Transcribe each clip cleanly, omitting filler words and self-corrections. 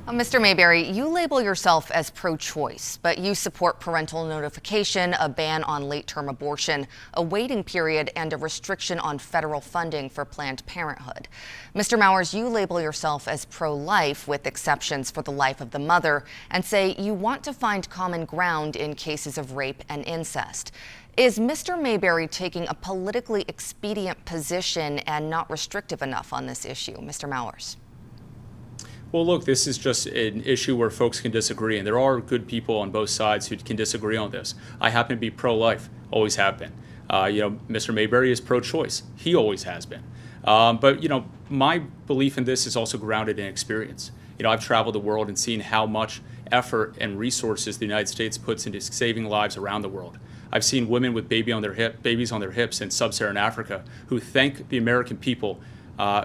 Mr. Mayberry, you label yourself as pro-choice, but you support parental notification, a ban on late-term abortion, a waiting period, and a restriction on federal funding for Planned Parenthood. Mr. Mowers, you label yourself as pro-life with exceptions for the life of the mother and say you want to find common ground in cases of rape and incest. Is Mr. Mayberry taking a politically expedient position and not restrictive enough on this issue? Mr. Mowers. Well, look, this is just an issue where folks can disagree, and there are good people on both sides who can disagree on this. I happen to be pro-life, always have been. Mr. Mayberry is pro-choice. He always has been. But my belief in this is also grounded in experience. I've traveled the world and seen how much effort and resources the United States puts into saving lives around the world. I've seen women with babies on their hips in sub-Saharan Africa who thank the American people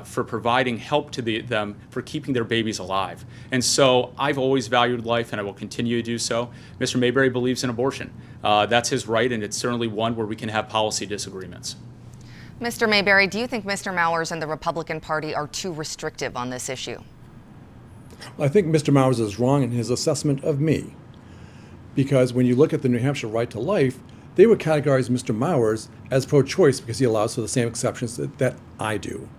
for providing help to them for keeping their babies alive. And so I've always valued life, and I will continue to do so. Mr. Mayberry believes in abortion. That's his right, and it's certainly one where we can have policy disagreements. Mr. Mayberry, do you think Mr. Mowers and the Republican Party are too restrictive on this issue? I think Mr. Mowers is wrong in his assessment of me, because when you look at the New Hampshire Right to Life, they would categorize Mr. Mowers as pro-choice because he allows for the same exceptions that I do.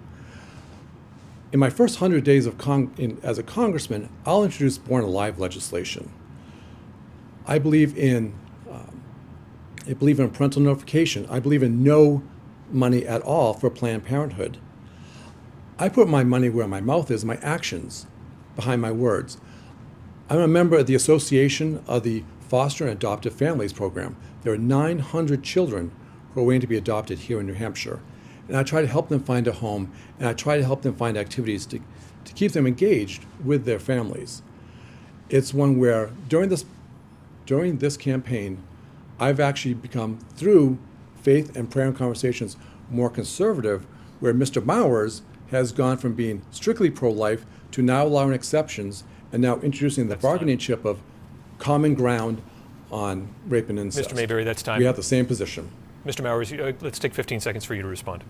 In my first 100 days as a congressman, I'll introduce Born Alive legislation. I believe in parental notification. I believe in no money at all for Planned Parenthood. I put my money where my mouth is, my actions behind my words. I'm a member of the Association of the Foster and Adoptive Families Program. There are 900 children who are waiting to be adopted here in New Hampshire. And I try to help them find a home, and I try to help them find activities to keep them engaged with their families. It's one where during this campaign, I've actually become, through faith and prayer and conversations, more conservative, where Mr. Mowers has gone from being strictly pro-life to now allowing exceptions and now introducing the bargaining chip of common ground on rape and incest. Mr. Mayberry, that's time. We have the same position. Mr. Mowers, let's take 15 seconds for you to respond.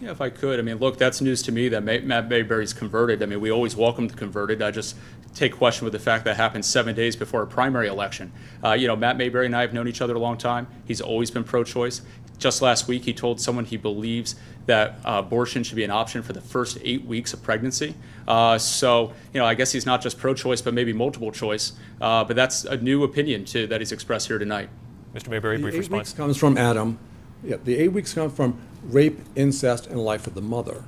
Yeah, if I could. Look, that's news to me that Matt Mayberry's converted. We always welcome the converted. I just take question with the fact that happened 7 days before a primary election. Matt Mayberry and I have known each other a long time. He's always been pro-choice. Just last week, he told someone he believes that abortion should be an option for the first 8 weeks of pregnancy. So I guess he's not just pro-choice, but maybe multiple choice. But that's a new opinion that he's expressed here tonight. Mr. Mayberry, brief response. The 8 weeks comes from Adam. Yeah, the 8 weeks come from rape, incest, and life of the mother.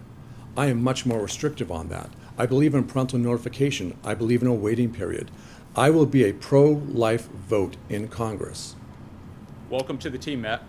I am much more restrictive on that. I believe in parental notification. I believe in a waiting period. I will be a pro-life vote in Congress. Welcome to the team, Matt.